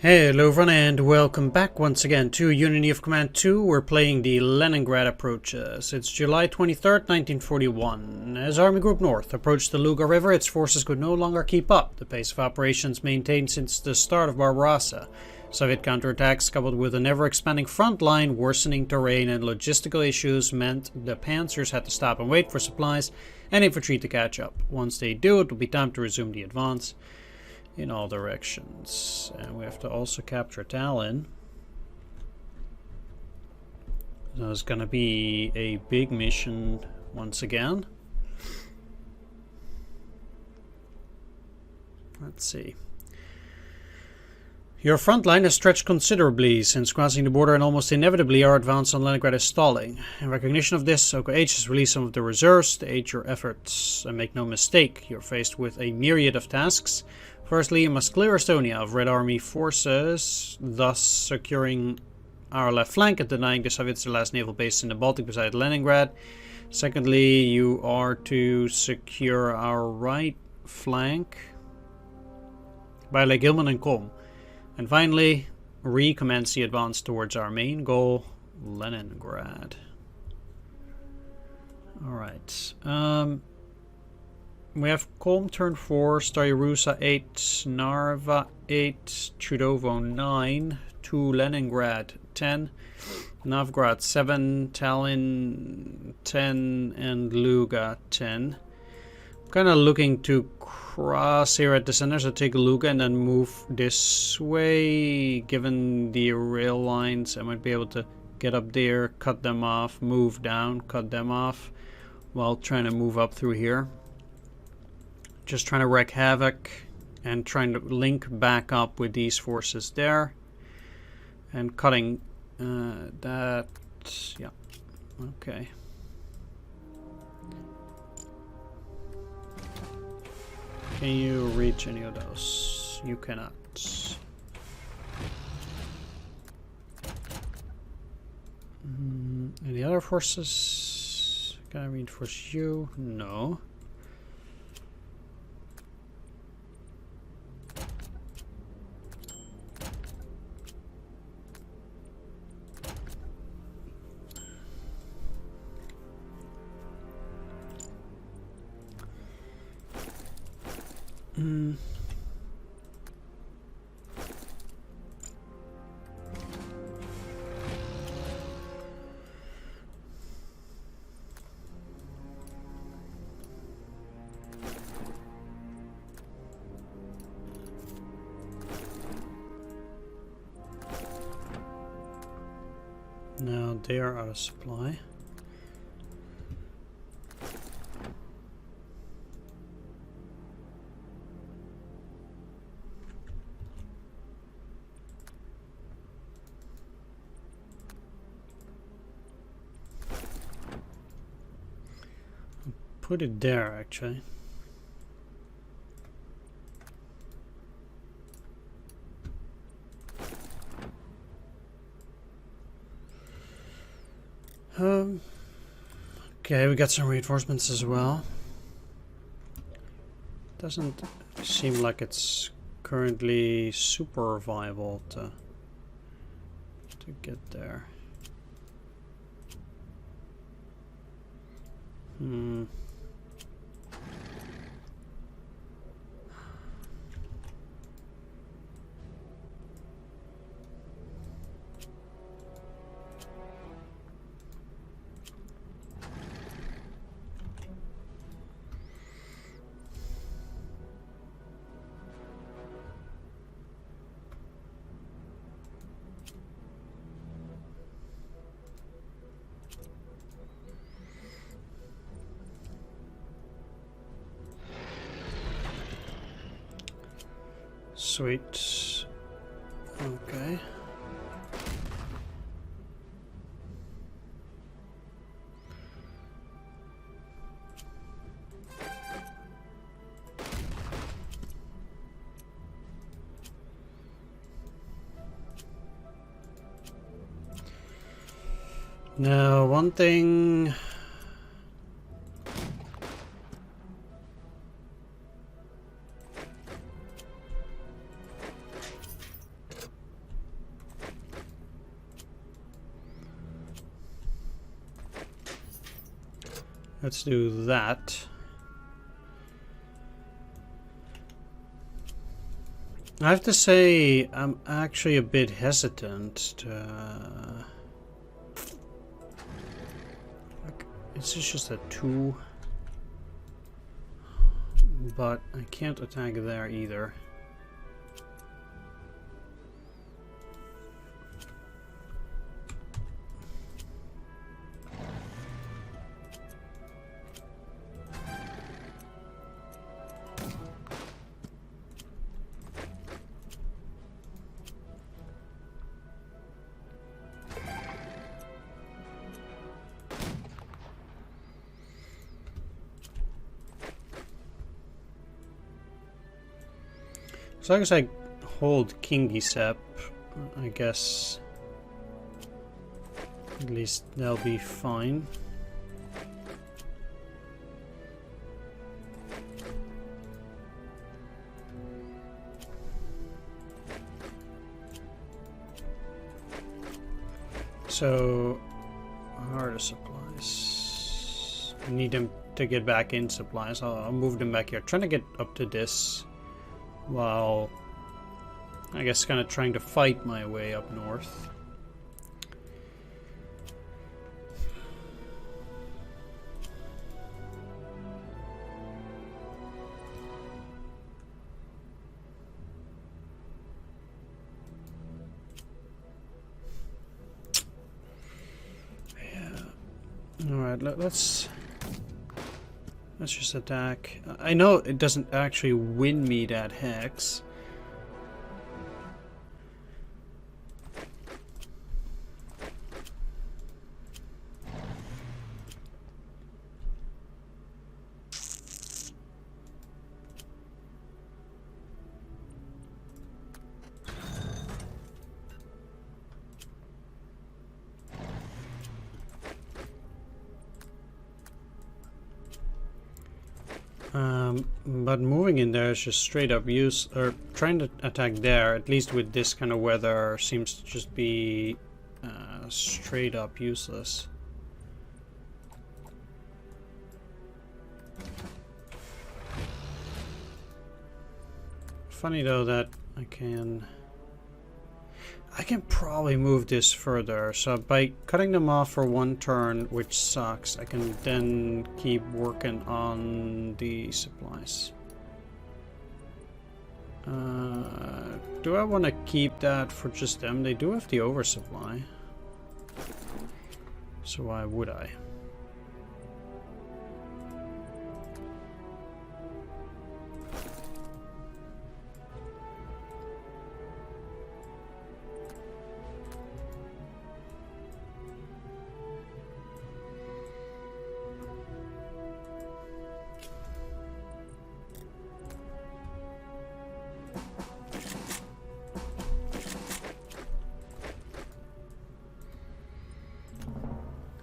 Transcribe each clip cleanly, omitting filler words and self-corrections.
Hello everyone and welcome back once again to Unity of Command 2. We're playing the Leningrad approaches. It's July 23rd, 1941. As Army Group North approached the Luga River, its forces could no longer keep up the pace of operations maintained since the start of Barbarossa. Soviet counterattacks coupled with an ever-expanding front line, worsening terrain and logistical issues meant the panzers had to stop and wait for supplies and infantry to catch up. Once they do, it will be time to resume the advance in all directions. And we have to also capture Tallinn. So it's gonna be a big mission once again. Let's see. Your front line has stretched considerably since crossing the border, and almost inevitably our advance on Leningrad is stalling. In recognition of this, OKH has released some of the reserves to aid your efforts. And make no mistake, you're faced with a myriad of tasks. Firstly, you must clear Estonia of Red Army forces, thus securing our left flank and denying the Soviets their last naval base in the Baltic beside Leningrad. Secondly, you are to secure our right flank by Lake Ilmen and Kom. And finally, recommence the advance towards our main goal, Leningrad. Alright. We have Kom turn 4, Staraya Russa 8, Narva 8, Chudovo 9, 2 Leningrad 10, Novgorod 7, Tallinn 10, and Luga 10. I'm kind of looking to cross here at the center, so take Luga and then move this way. Given the rail lines, I might be able to get up there, cut them off, move down, cut them off, while trying to move up through here. Just trying to wreak havoc and trying to link back up with these forces there. And cutting that, yeah, okay. Can you reach any of those? You cannot. Any other forces? Can I reinforce you? No. Now they are out of supply. Put it there, actually. Okay, we got some reinforcements as well. Doesn't seem like it's currently super viable to get there. Sweet. Okay. Now, one thing Let's do that. I have to say, I'm actually a bit hesitant to... like, this is just a 2. But I can't attack there either. As long as I hold Kingisepp, I guess at least they'll be fine. So, how are the supplies? I need them to get back in supplies. I'll move them back here. Trying to get up to this. While, I guess, kind of trying to fight my way up north. Yeah. All right. Let's just attack. I know it doesn't actually win me that hex. But moving in there is just straight up use, or trying to attack there, at least with this kind of weather, seems to just be straight up useless. Funny though that I can probably move this further. So by cutting them off for 1 turn, which sucks, I can then keep working on the supplies. Do I want to keep that for just them? They do have the oversupply. So why would I?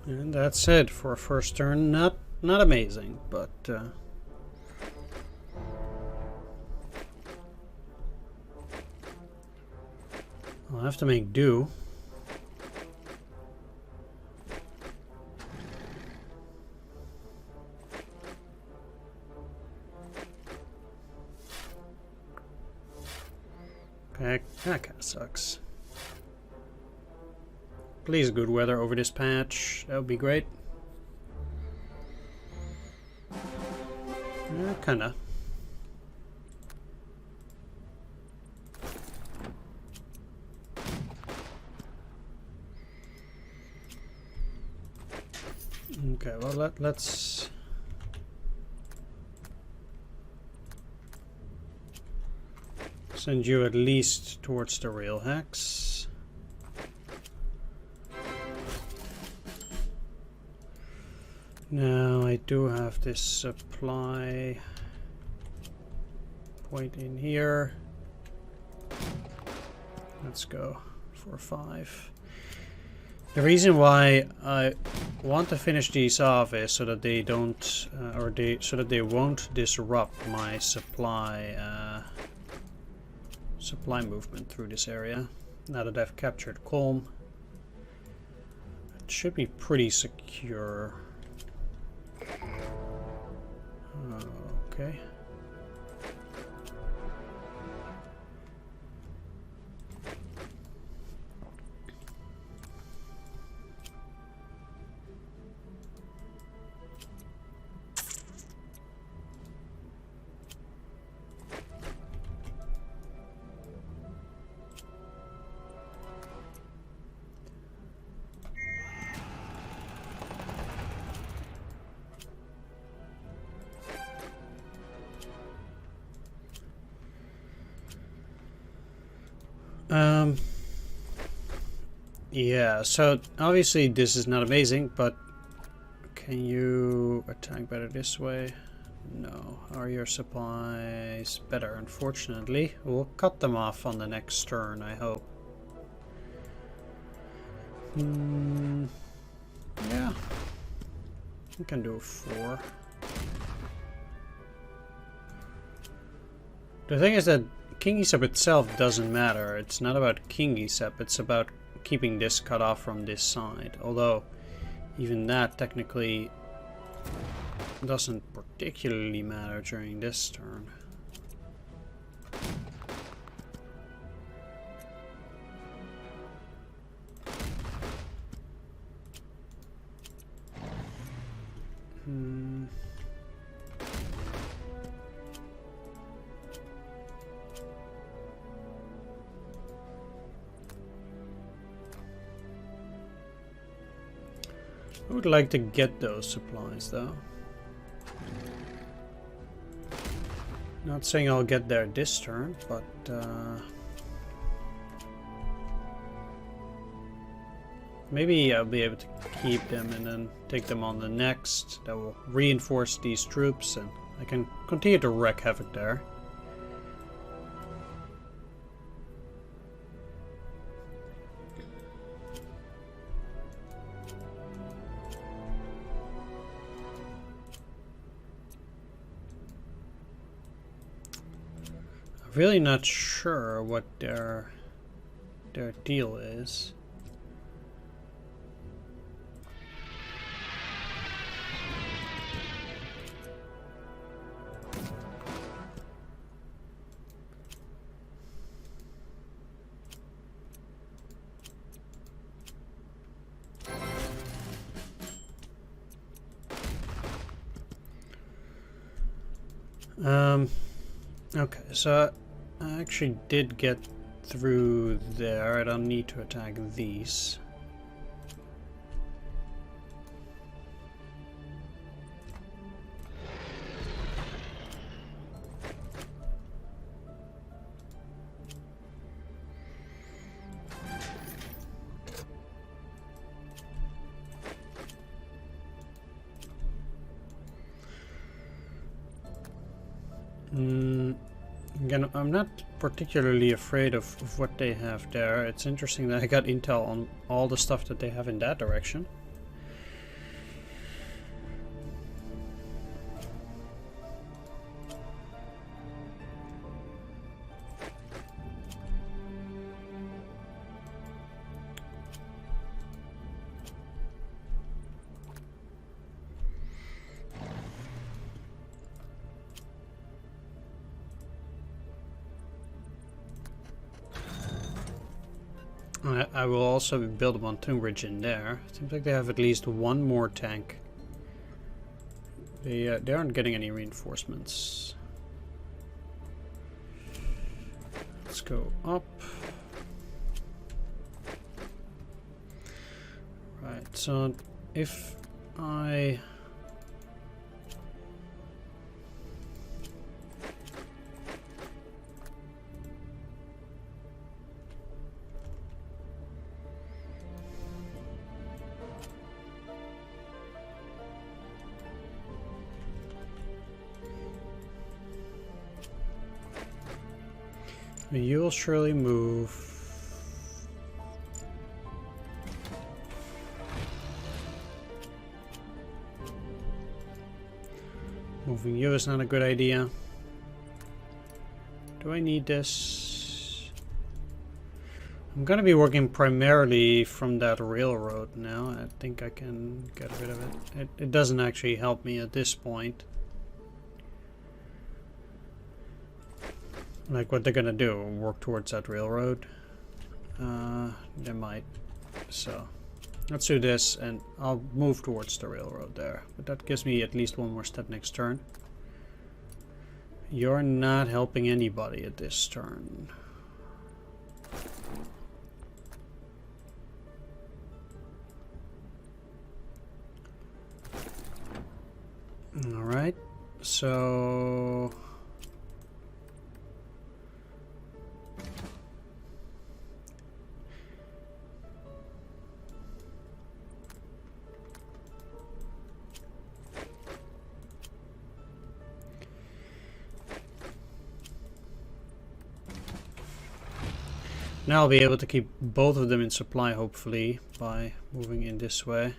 And that's it for a first turn. Not amazing, but I'll have to make do. That kind of sucks. Please, good weather over this patch. That would be great. Kinda. Okay, well let's send you at least towards the rail hex. Now I do have this supply point in here. Let's go for 5. The reason why I want to finish these off is so that they don't, so that they won't disrupt my supply movement through this area. Now that I've captured Colm, it should be pretty secure. Okay. Yeah, so obviously this is not amazing, but can you attack better this way? No. Are your supplies better? Unfortunately, we'll cut them off on the next turn, I hope. Yeah. We can do 4. The thing is that Kingisepp itself doesn't matter. It's not about Kingisepp, it's about keeping this cut off from this side. Although, even that technically doesn't particularly matter during this turn. I would like to get those supplies though. Not saying I'll get there this turn, but maybe I'll be able to keep them and then take them on the next. That will reinforce these troops and I can continue to wreak havoc there. Really not sure what their deal is. Okay, so I actually did get through there. I don't need to attack these. Again, I'm not particularly afraid of what they have there. It's interesting that I got intel on all the stuff that they have in that direction. I will also build a pontoon bridge in there. Seems like they have at least one more tank. They aren't getting any reinforcements. Let's go up. Right, so if I... You'll surely move. Moving you is not a good idea. Do I need this? I'm gonna be working primarily from that railroad now. I think I can get rid of it. It doesn't actually help me at this point. Like what they're gonna do, work towards that railroad? They might. So let's do this, and I'll move towards the railroad there. But that gives me at least one more step next turn. You're not helping anybody at this turn. Alright, so... now I'll be able to keep both of them in supply, hopefully, by moving in this way.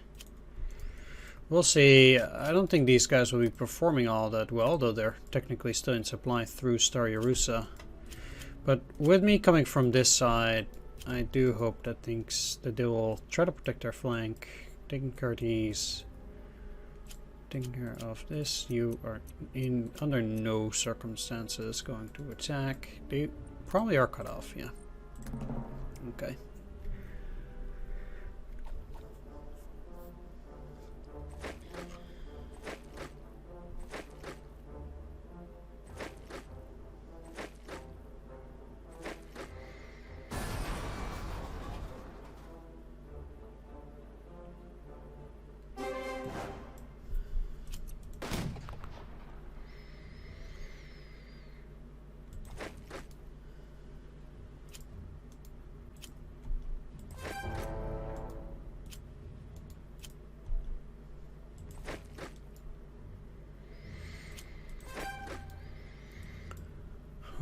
We'll see. I don't think these guys will be performing all that well, though they're technically still in supply through Staraya Russa. But with me coming from this side, I do hope that they will try to protect their flank. Taking care of these. Taking care of this. You are under no circumstances going to attack. They probably are cut off, yeah. Okay.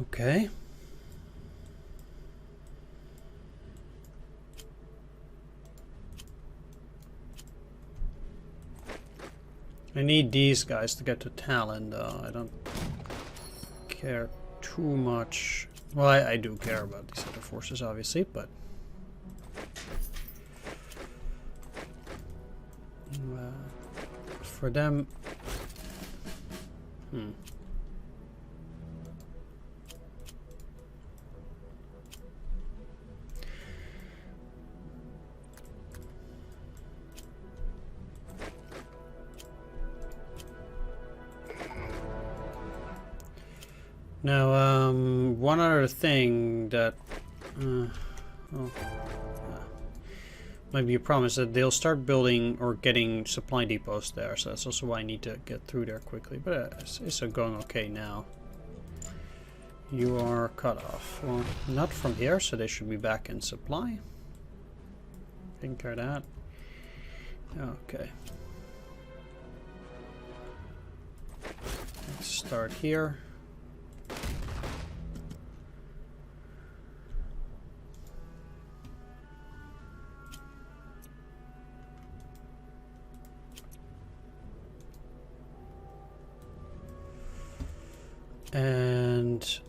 Okay. I need these guys to get to Tallinn, though. I don't care too much. Well, I do care about these other forces, obviously, but... for them... Now, one other thing that might be a promise that they'll start building or getting supply depots there, so that's also why I need to get through there quickly. But it's going okay now. You are cut off. Well, not from here, so they should be back in supply. Taking care of that. Okay. Let's start here. And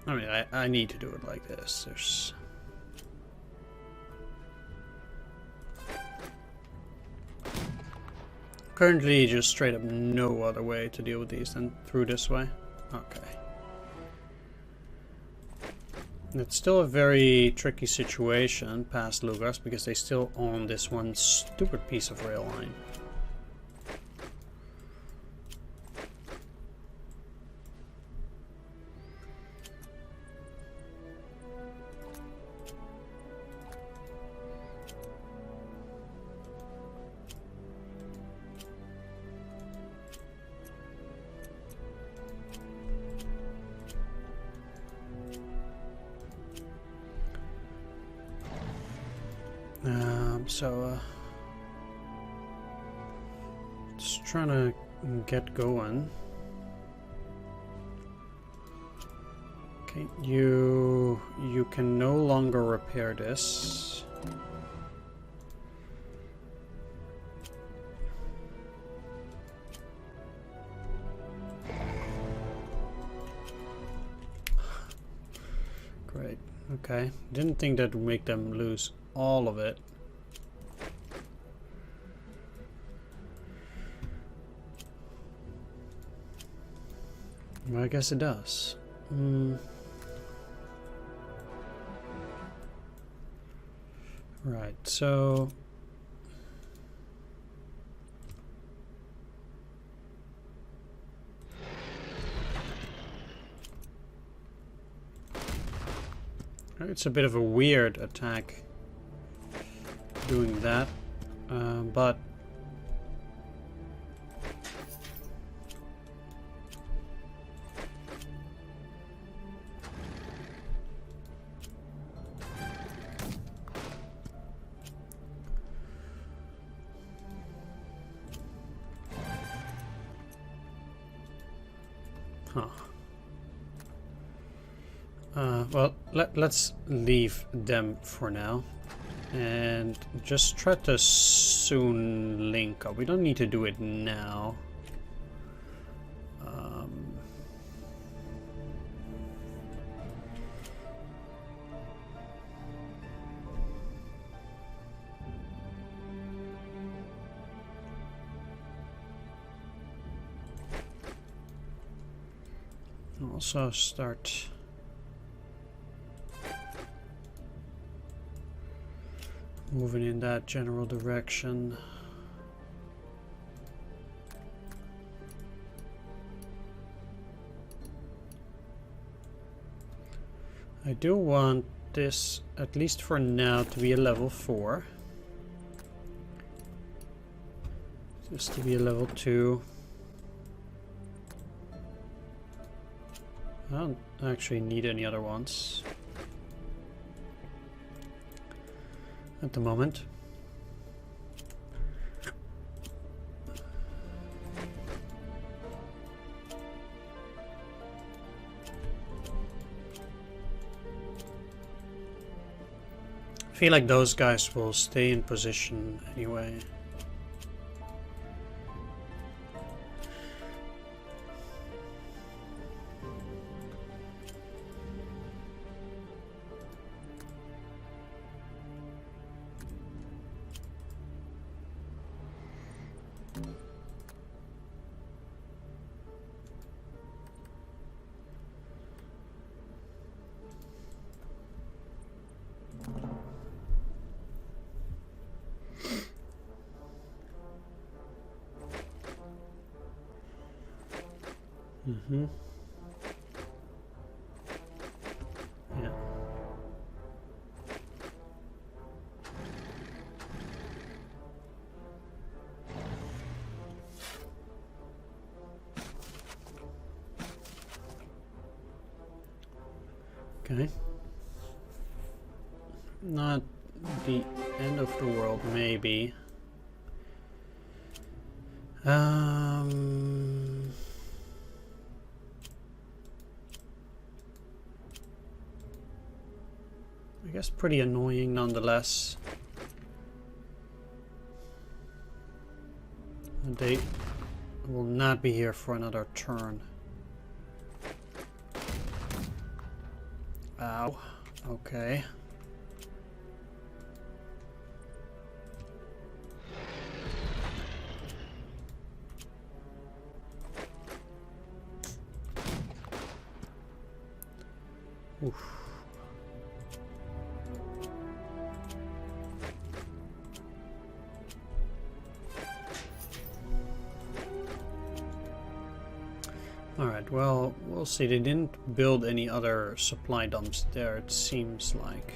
I mean, I need to do it like this. There's currently just straight up no other way to deal with these than through this way. Okay. It's still a very tricky situation past Lugas because they still own this one stupid piece of rail line. Just trying to get going. Okay, you can no longer repair this. Great. Okay. Didn't think that would make them lose all of it. Well, I guess it does. Right, so... It's a bit of a weird attack doing that, but well, let's leave them for now and just try to soon link up. We don't need to do it now. Also start moving in that general direction. I do want this, at least for now, to be a level 4. This to be a level 2. I don't actually need any other ones at the moment. I feel like those guys will stay in position anyway. Mm-hmm. Yeah. Okay. Not the end of the world, maybe. I guess pretty annoying nonetheless. They will not be here for another turn. Ow. Okay. Oof. Alright, well, we'll see. They didn't build any other supply dumps there, it seems like.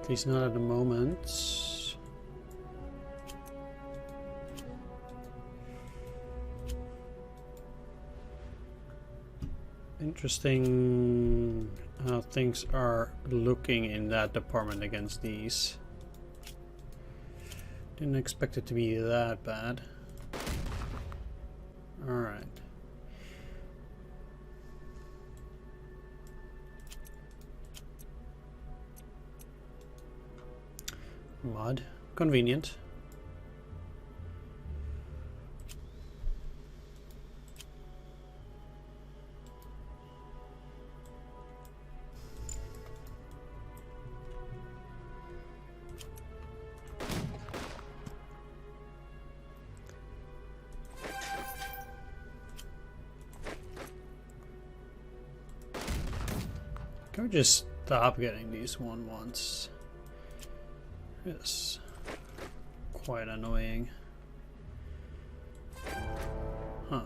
At least not at the moment. Interesting how things are looking in that department against these. Didn't expect it to be that bad. Alright. Mud. Convenient. Can we just stop getting these 1-1s? It's quite annoying. Huh.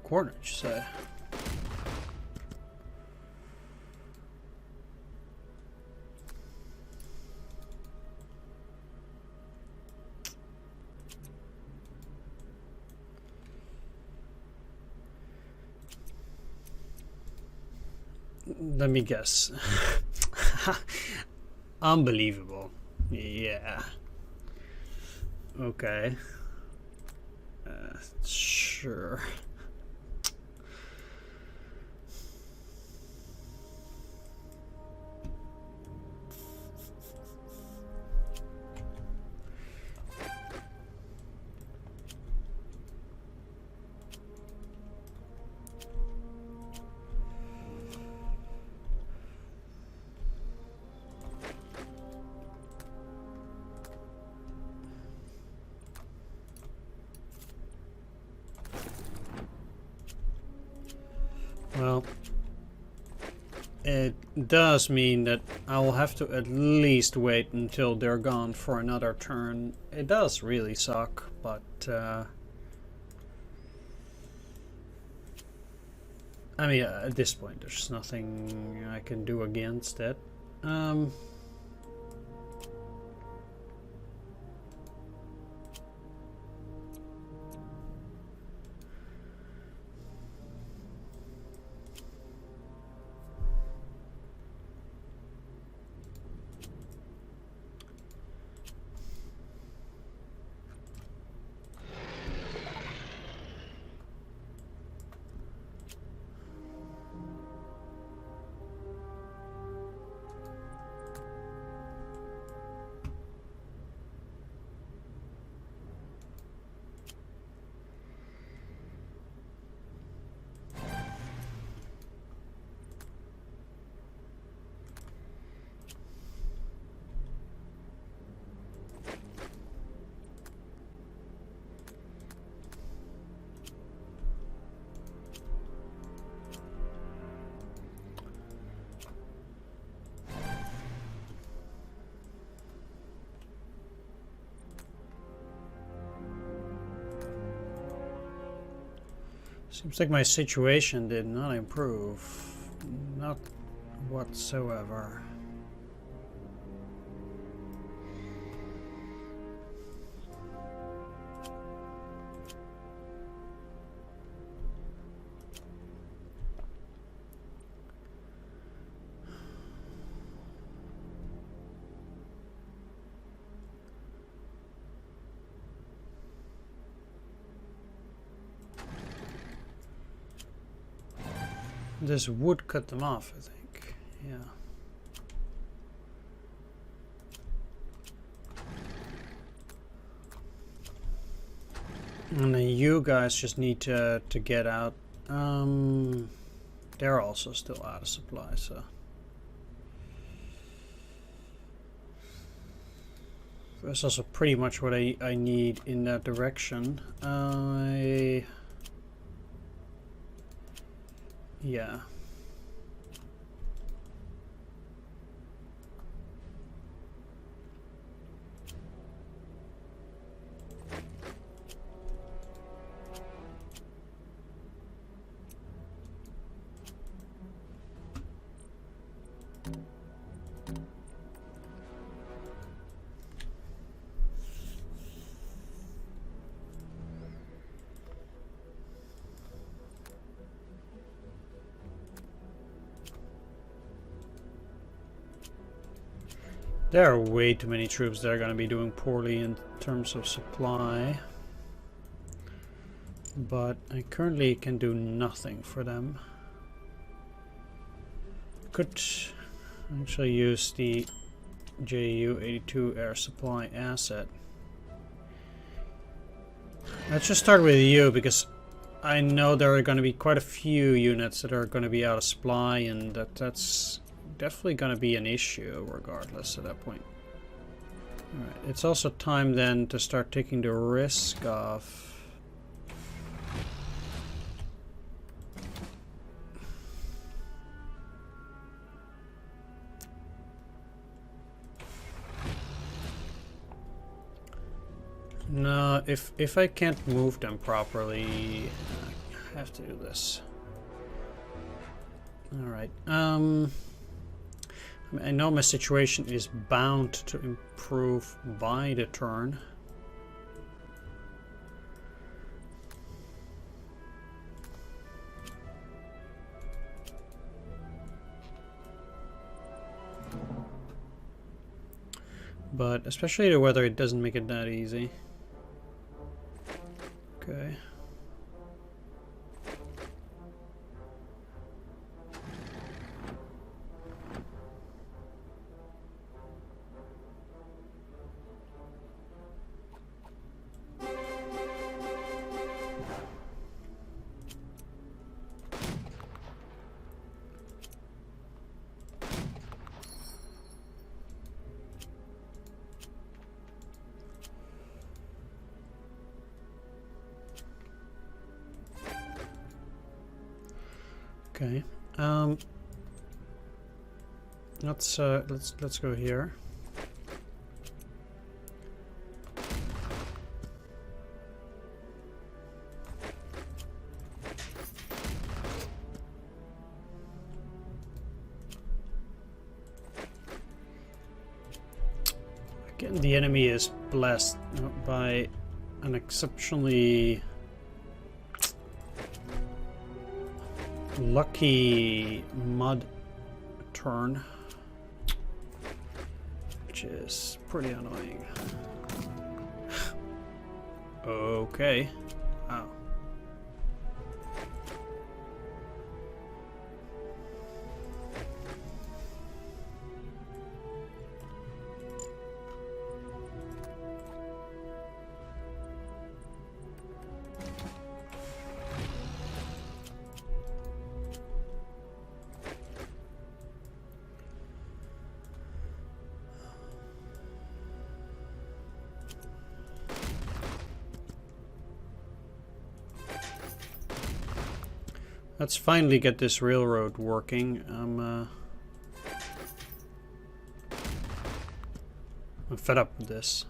Coordinates, you say? Let me guess. Unbelievable. Yeah. Okay. Sure. Well, it does mean that I will have to at least wait until they're gone for another turn. It does really suck, but I mean, at this point there's nothing I can do against it. Seems like my situation did not improve. Not whatsoever. This would cut them off, I think. Yeah. And then you guys just need to get out. They're also still out of supply, so. That's also pretty much what I need in that direction. Yeah. There are way too many troops that are going to be doing poorly in terms of supply. But I currently can do nothing for them. Could actually use the Ju-82 air supply asset. Let's just start with you, because I know there are going to be quite a few units that are going to be out of supply, and that's definitely going to be an issue regardless at that point. Alright, it's also time then to start taking the risk of No, if I can't move them properly, I have to do this. All right. I mean, I know my situation is bound to improve by the turn. But especially the weather, it doesn't make it that easy. Okay. Okay. Let's go here. Again, the enemy is blessed by an exceptionally lucky mud turn, which is pretty annoying. Okay. Wow. Let's finally get this railroad working. I'm fed up with this.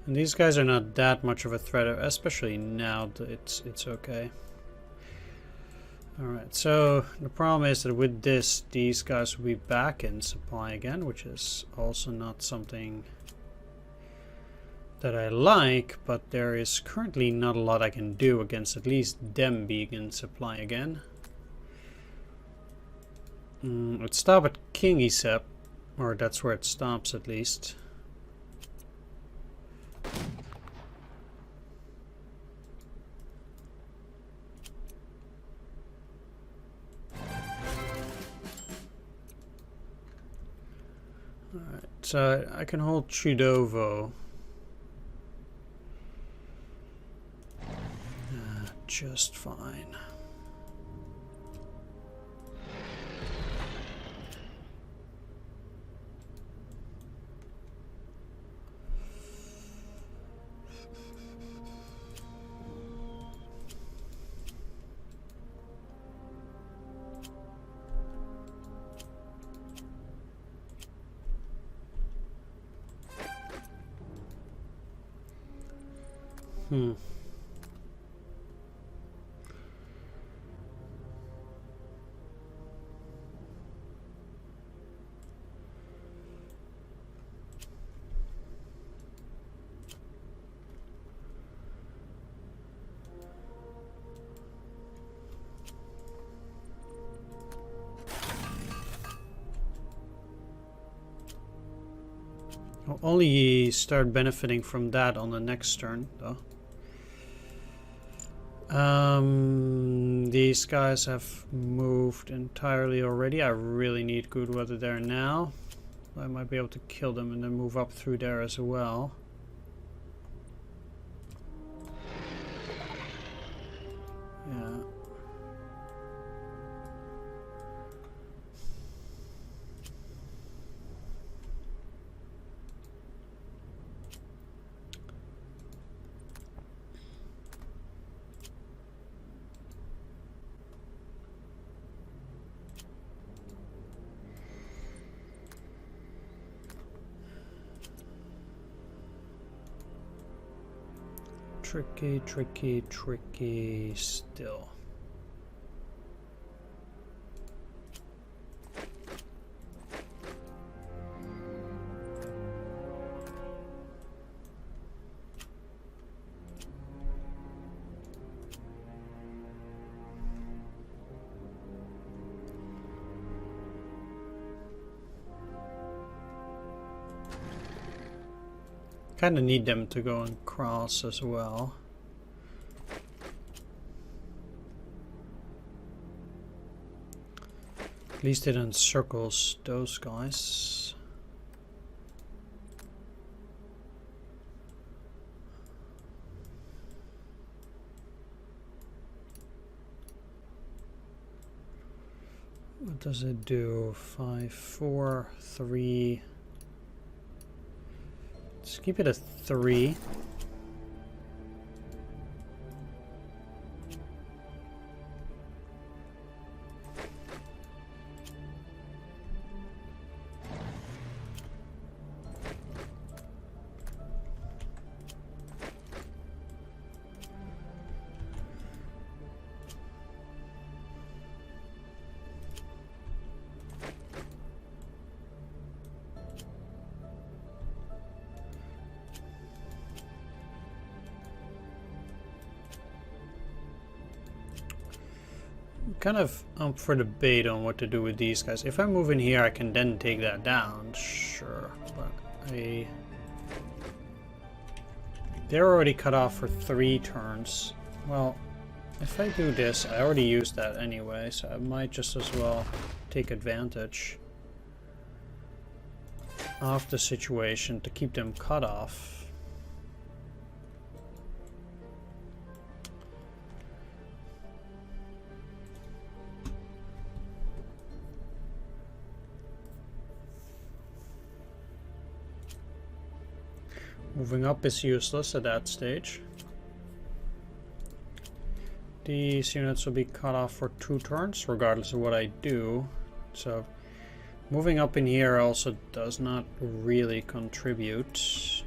And these guys are not that much of a threat, especially now that it's okay. Alright, so the problem is that with this, these guys will be back in supply again, which is also not something that I like, but there is currently not a lot I can do against at least them being in supply again. Let's stop at Kingisepp, or that's where it stops at least. Alright, so I can hold Chudovo. Just fine. I'll only start benefiting from that on the next turn, though. These guys have moved entirely already. I really need good weather there now. I might be able to kill them and then move up through there as well. Yeah. Tricky, tricky, tricky still. Kind of need them to go and cross as well. At least it encircles those guys. What does it do? 5, 4, 3. Let's keep it a 3. Kind of up for debate on what to do with these guys. If I move in here, I can then take that down, sure, but they're already cut off for 3 turns. Well, if I do this, I already used that anyway, so I might just as well take advantage of the situation to keep them cut off. Moving up is useless at that stage. These units will be cut off for 2 turns, regardless of what I do. So, moving up in here also does not really contribute.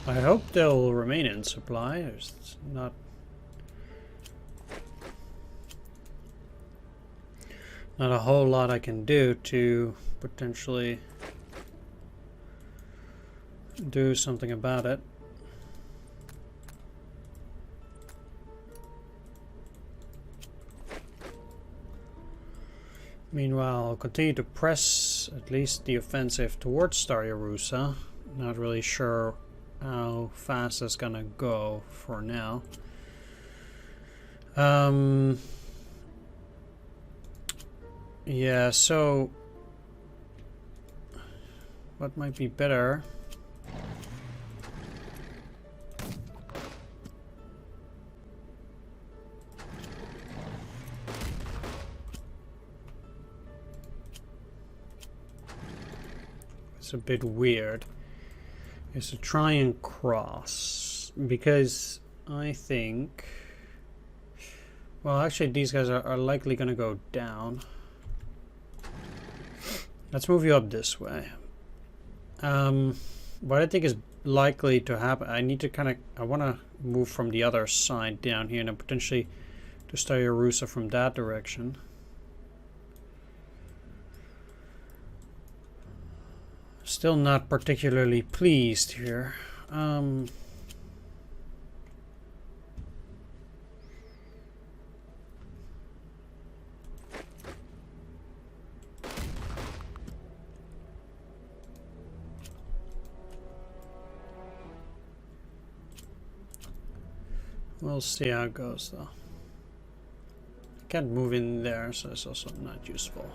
I hope they'll remain in supply. There's not a whole lot I can do to potentially do something about it. Meanwhile, I'll continue to press at least the offensive towards Staraya Russa. Not really sure how fast that's gonna go for now. Yeah, so what might be better? It's a bit weird. Is to try and cross, because I think, well, actually these guys are likely going to go down. Let's move you up this way. What I think is likely to happen, I need to kind of, I want to move from the other side down here and then potentially to Staraya Russa from that direction. Still not particularly pleased here. We'll see how it goes though. I can't move in there, so it's also not useful.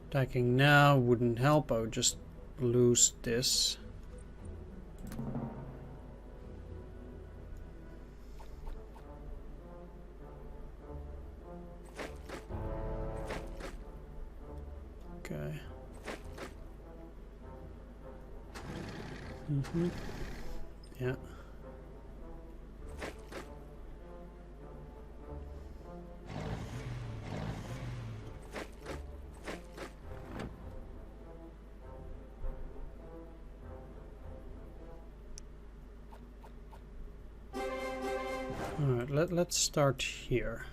Attacking now wouldn't help, I would just lose this. Okay. Yeah. Alright, let's start here.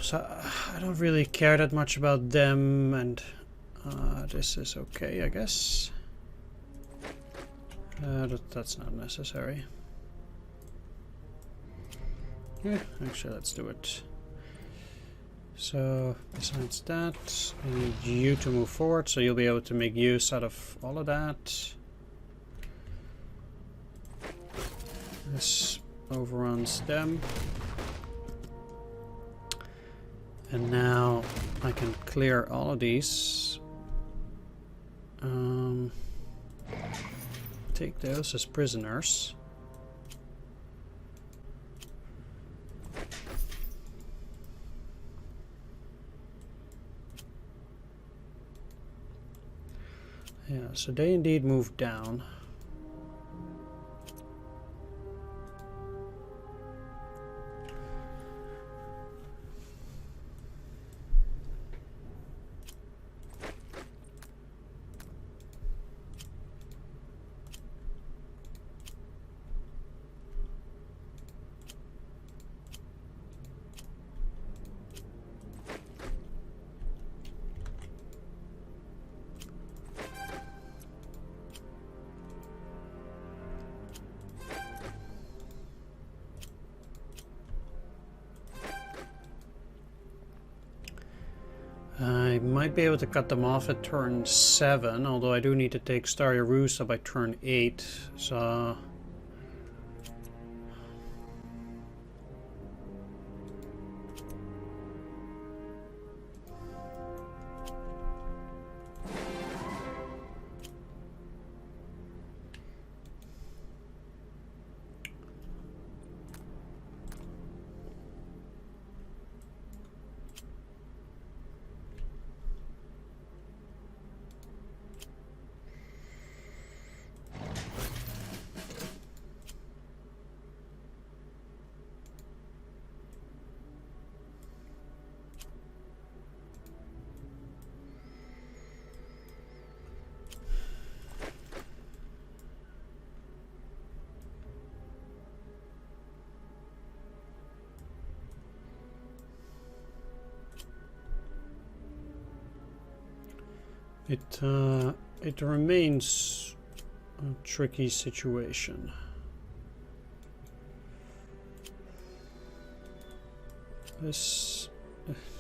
So I don't really care that much about them, and this is okay, I guess. That's not necessary. Yeah, actually, let's do it. So, besides that, I need you to move forward, so you'll be able to make use out of all of that. This overruns them. And now I can clear all of these. Take those as prisoners. Yeah, so they indeed moved down. I might be able to cut them off at turn 7, although I do need to take Staraya Russa by turn 8, so... It remains a tricky situation. This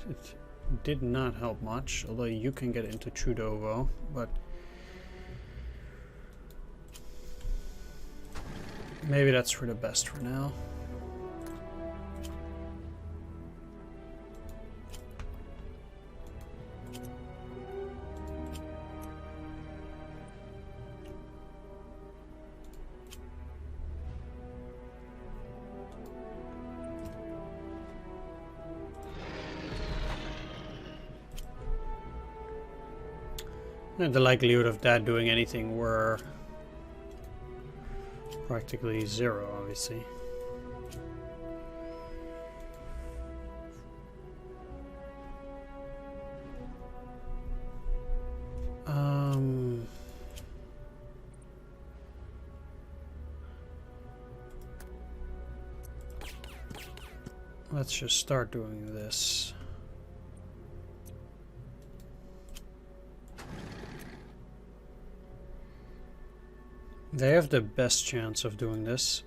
it did not help much, although you can get into Chudovo, but maybe that's for the best for now. And the likelihood of that doing anything were practically zero, obviously. Let's just start doing this. They have the best chance of doing this.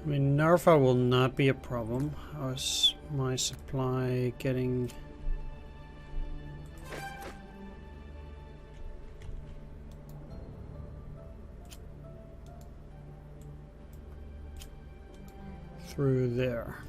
I mean, Narva will not be a problem. How's my supply getting? Through there.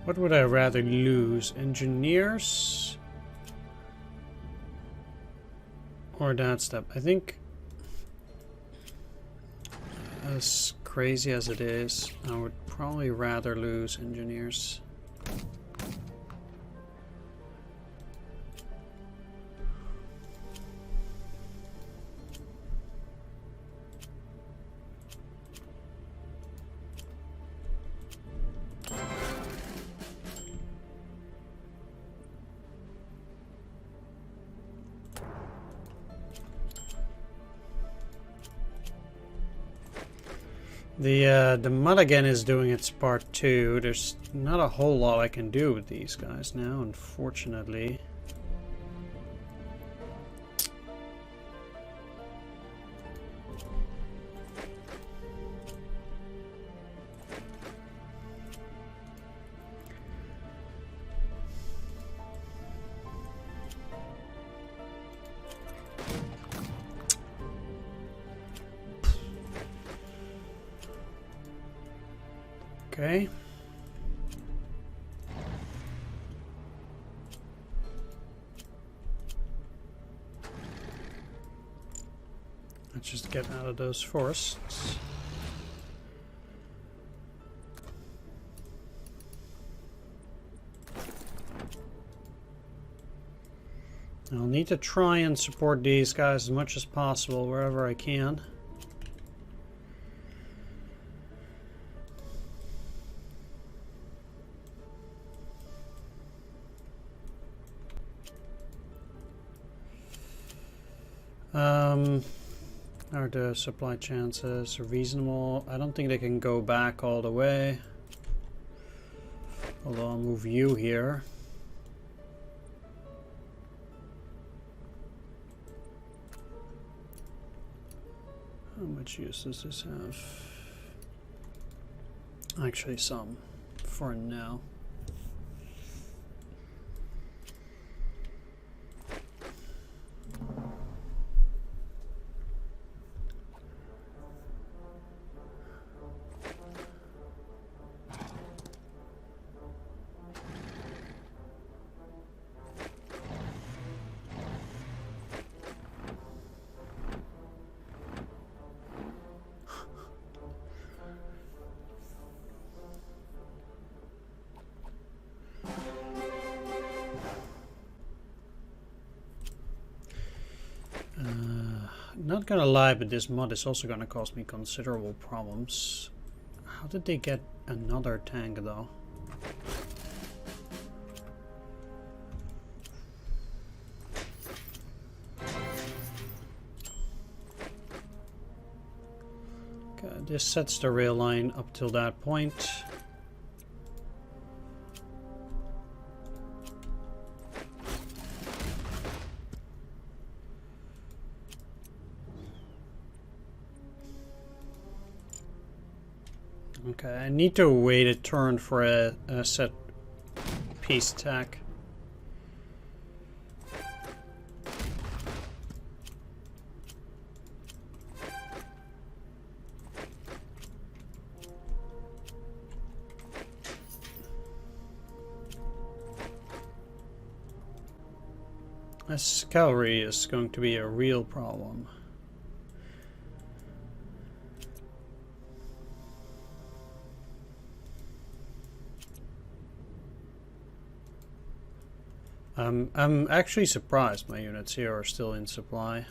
What would I rather lose? Engineers? Or that stuff? I think, as crazy as it is, I would probably rather lose engineers. The mud again is doing its part too. There's not a whole lot I can do with these guys now, unfortunately. Okay. Let's just get out of those forests. I'll need to try and support these guys as much as possible wherever I can. Are the supply chances reasonable? I don't think they can go back all the way. Although I'll move you here. How much use does this have? Actually, some for now. Not gonna lie, but this mod is also gonna cause me considerable problems. How did they get another tank though? This sets the rail line up till that point. Okay, I need to wait a turn for a set piece attack. This cavalry is going to be a real problem. I'm actually surprised my units here are still in supply.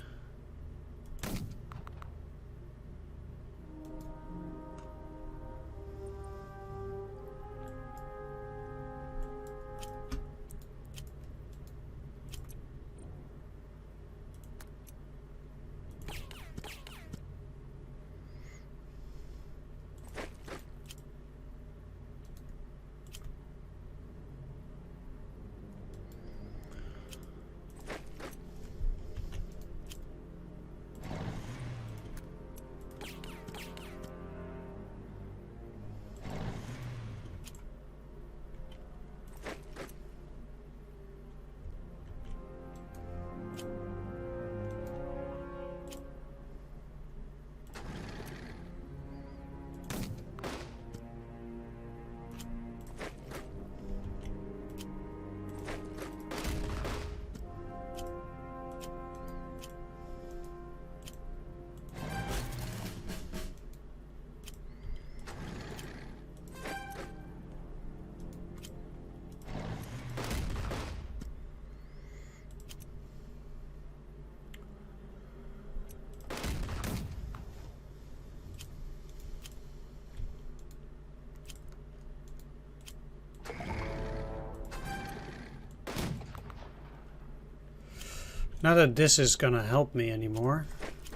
Not that this is gonna help me anymore.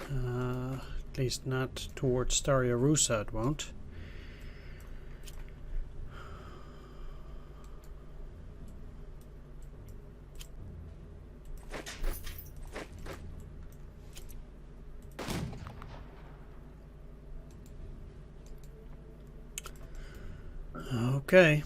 At least not towards Staraya Russa it won't. Okay.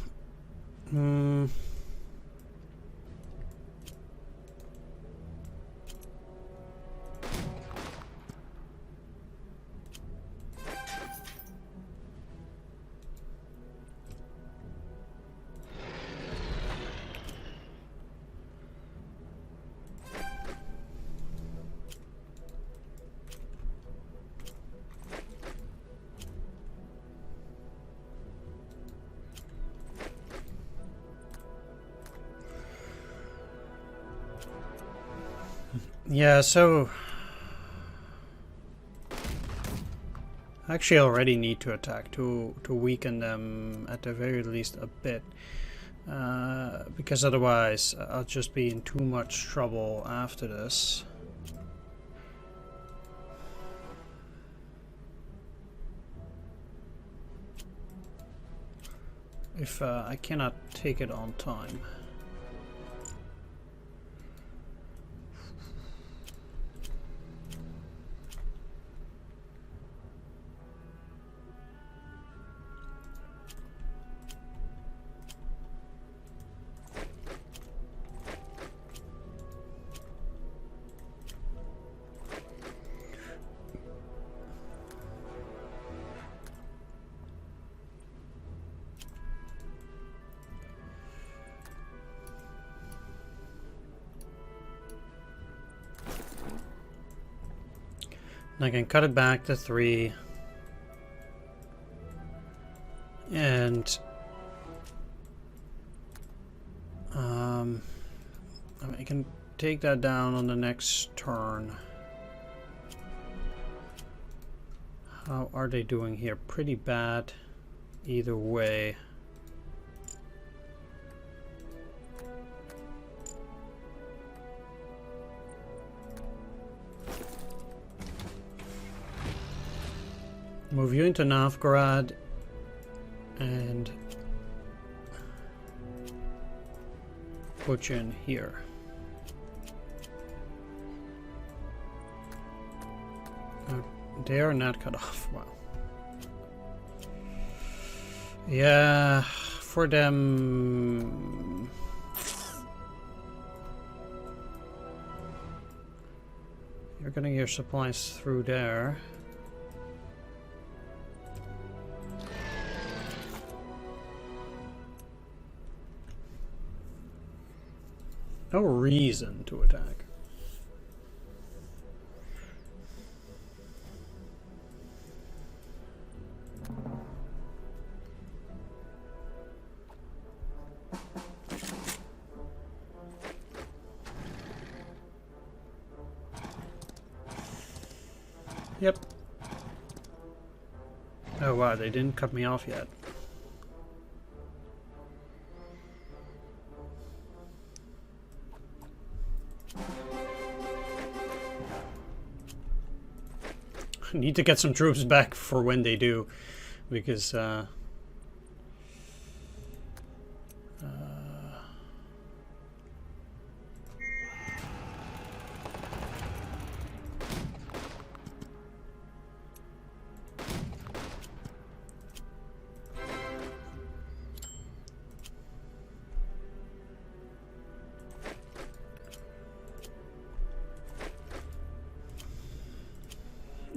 Yeah, so actually I already need to attack to weaken them at the very least a bit, because otherwise I'll just be in too much trouble after this. If I cannot take it on time. I can cut it back to 3. And I can take that down on the next turn. How are they doing here? Pretty bad either way. Move you into Novgorod and put you in here. They are not cut off. Wow. Yeah, for them. You're getting your supplies through there. No reason to attack. Yep. Oh wow, they didn't cut me off yet. I need to get some troops back for when they do, because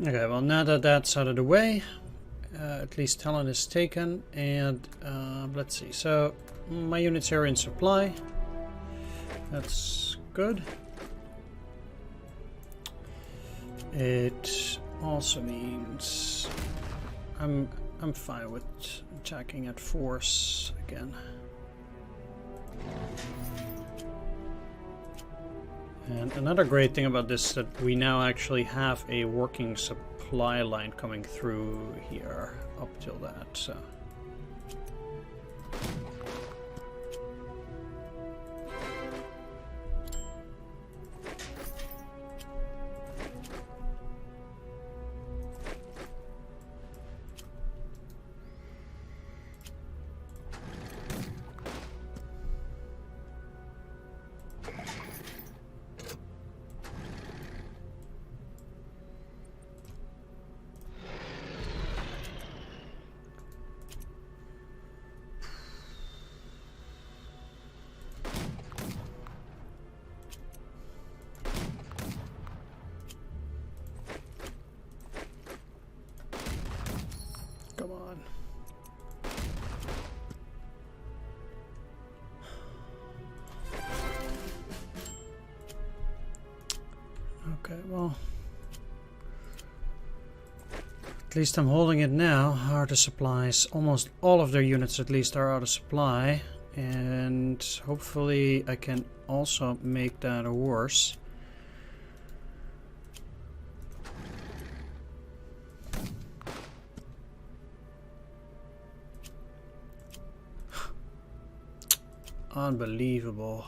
okay, well now that that's out of the way, at least Tallinn is taken, and let's see, so my units are in supply, that's good. It also means I'm fine with attacking at force again. And another great thing about this is that we now actually have a working supply line coming through here up till that, so. Come on. Okay, well, at least I'm holding it now. Out of supplies. Almost all of their units at least are out of supply, and hopefully I can also make that worse. Unbelievable.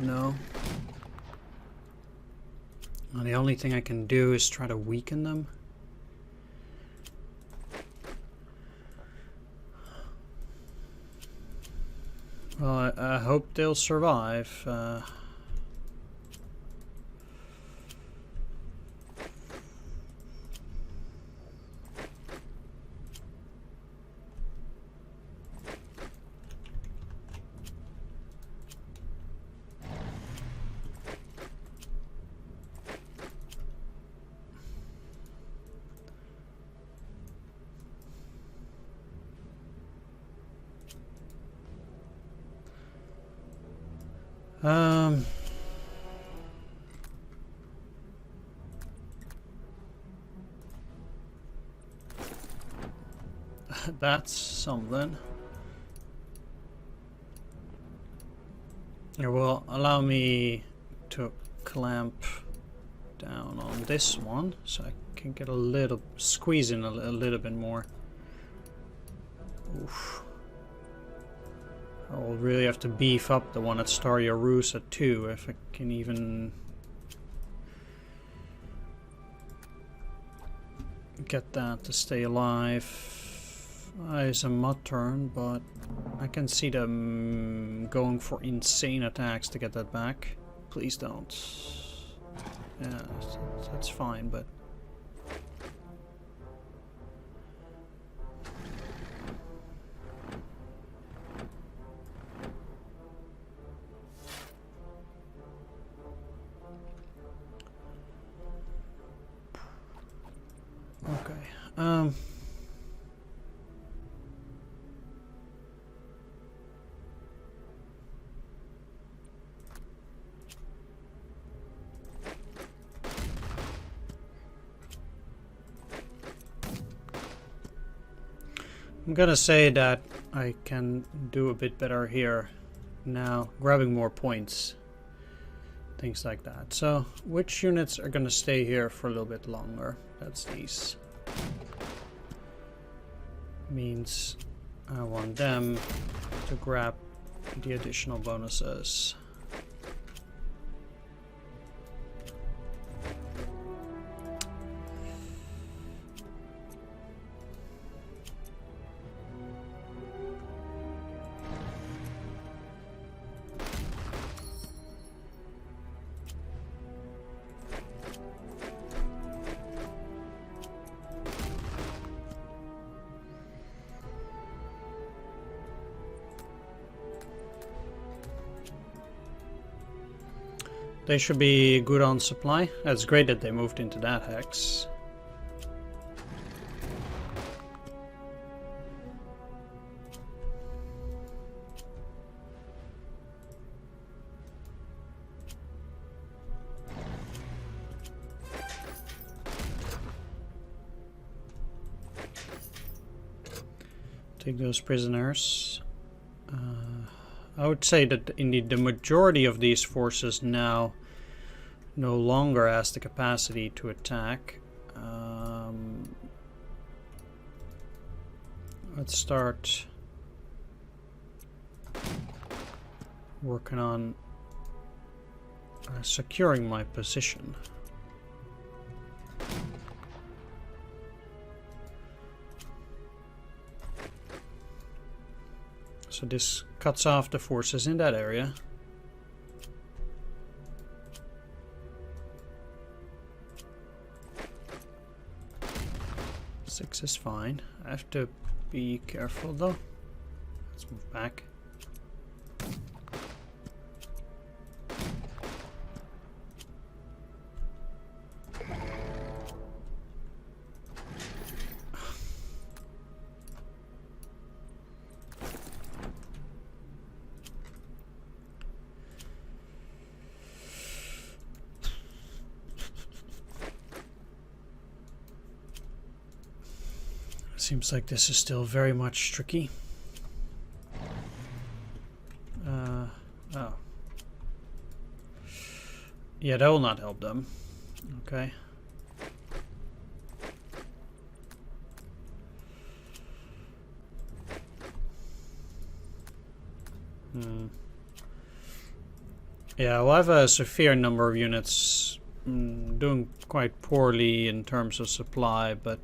No. Well, the only thing I can do is try to weaken them. Well, I hope they'll survive. That's something. It will allow me to clamp down on this one, so I can get a little squeeze in a little bit more. Oof. I'll really have to beef up the one at Staraya Russa too, if I can even get that to stay alive. It's a mud turn, but I can see them going for insane attacks to get that back. Please don't. Yeah, that's fine, but... Okay, I'm gonna say that I can do a bit better here now, grabbing more points, things like that. So, which units are gonna stay here for a little bit longer? That's these. Means I want them to grab the additional bonuses. They should be good on supply. That's great that they moved into that hex. Take those prisoners. I would say that indeed the majority of these forces now no longer has the capacity to attack. Let's start working on securing my position. So this cuts off the forces in that area. Six is fine. I have to be careful though. Let's move back. Seems like this is still very much tricky. Oh. Yeah, that will not help them. Okay. Yeah, well, I have a severe number of units doing quite poorly in terms of supply, but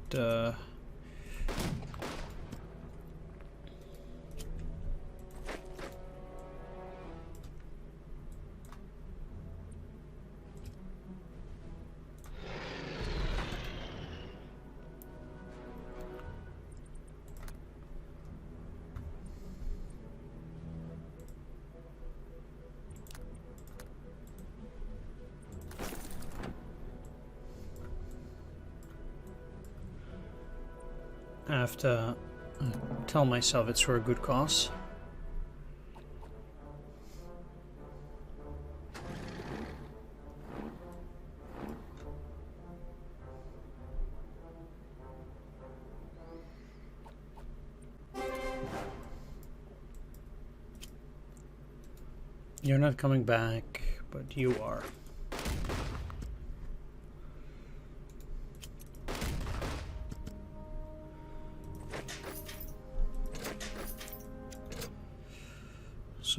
I have to tell myself it's for a good cause. You're not coming back, but you are.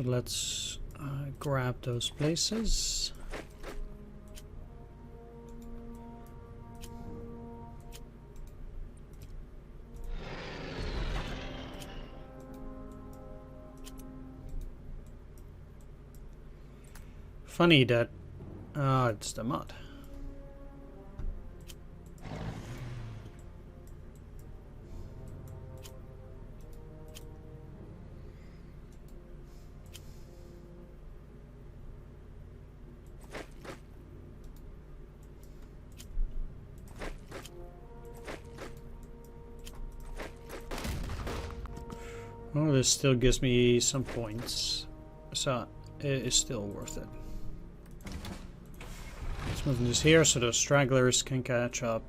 So let's grab those places. Funny that it's the mud. Oh, this still gives me some points, so it is still worth it. Let's move this here so those stragglers can catch up.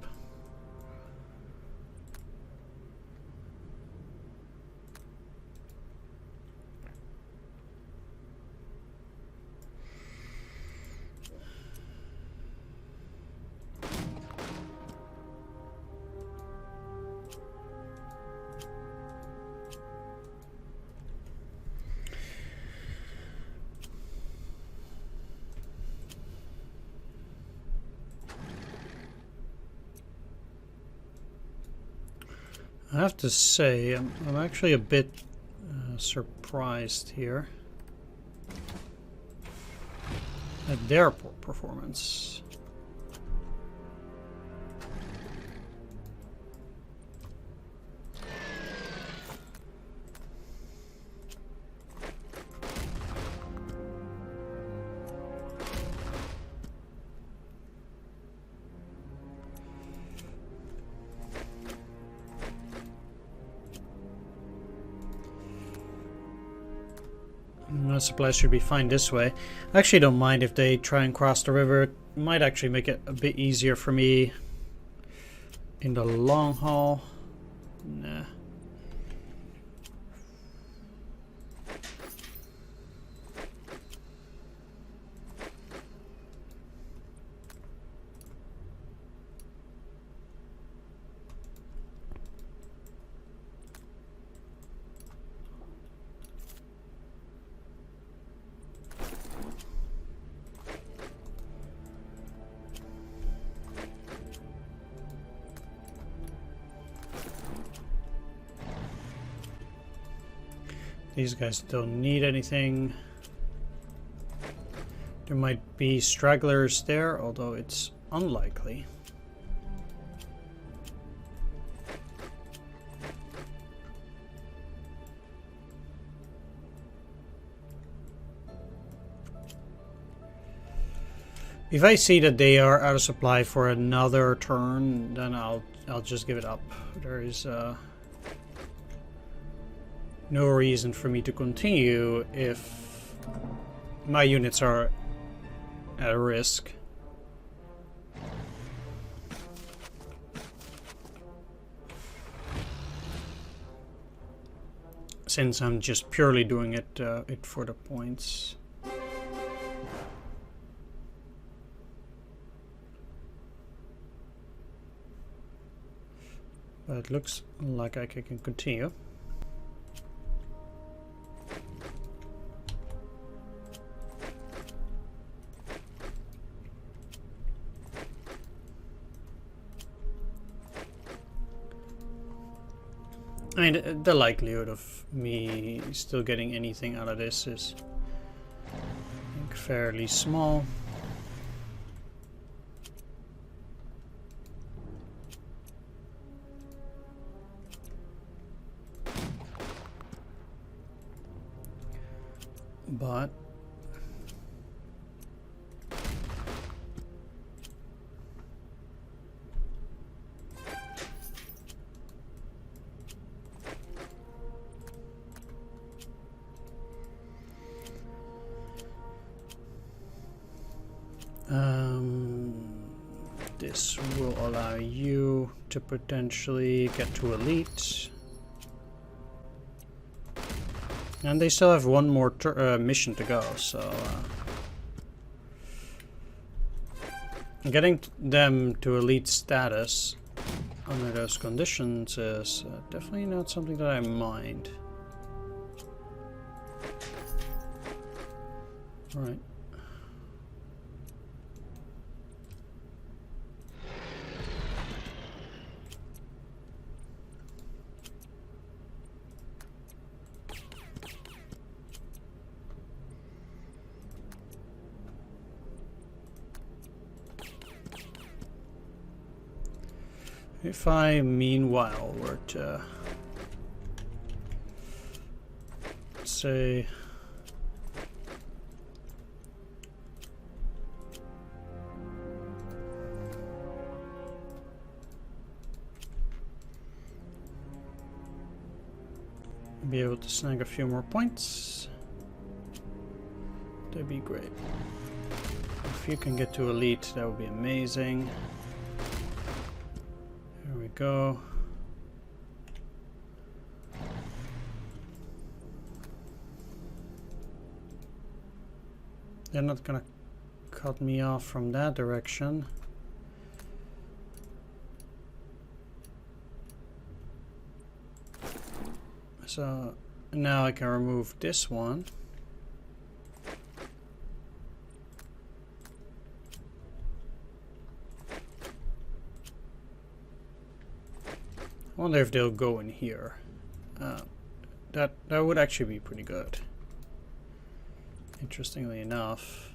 I have to say, I'm actually a bit surprised here at their performance. Supplies should be fine this way. I actually don't mind if they try and cross the river. It might actually make it a bit easier for me in the long haul. Nah. These guys don't need anything. There might be stragglers there, although it's unlikely. If I see that they are out of supply for another turn, then I'll just give it up. There is no reason for me to continue if my units are at risk. Since I'm just purely doing it for the points. But it looks like I can continue. I mean, the likelihood of me still getting anything out of this is, I think, fairly small. But this will allow you to potentially get to elite. And they still have one more mission to go, so getting them to elite status under those conditions is definitely not something that I mind. All right. If I, meanwhile, were to say be able to snag a few more points, that'd be great. If you can get to elite, that would be amazing. There we go. They're not gonna cut me off from that direction. So now I can remove this one. I wonder if they'll go in here. That would actually be pretty good. Interestingly enough.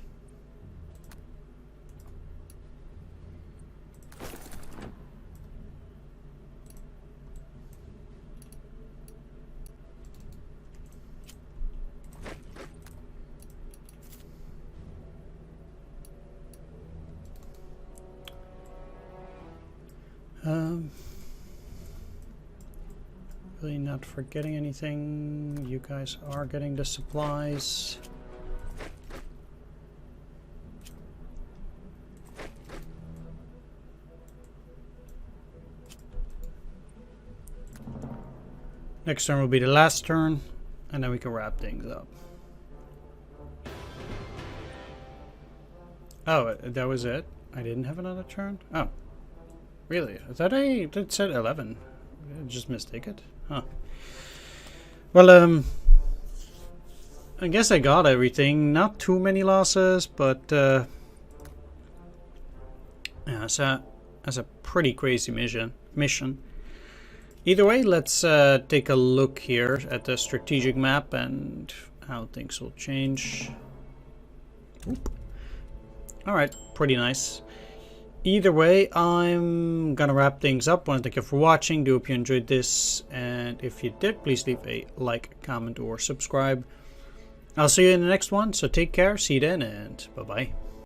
Really not forgetting anything. You guys are getting the supplies. Next turn will be the last turn, and then we can wrap things up. Oh, that was it? I didn't have another turn? Oh. Really? I thought it said 11. Did I just mistake it? Huh. Well, I guess I got everything. Not too many losses, but yeah, it's a pretty crazy mission. Either way, let's take a look here at the strategic map and how things will change. Oop. All right, pretty nice. Either way, I'm gonna wrap things up. I want to thank you for watching. Do hope you enjoyed this, and if you did, please leave a like, comment, or subscribe. I'll see you in the next one, so take care, see you then, and bye-bye.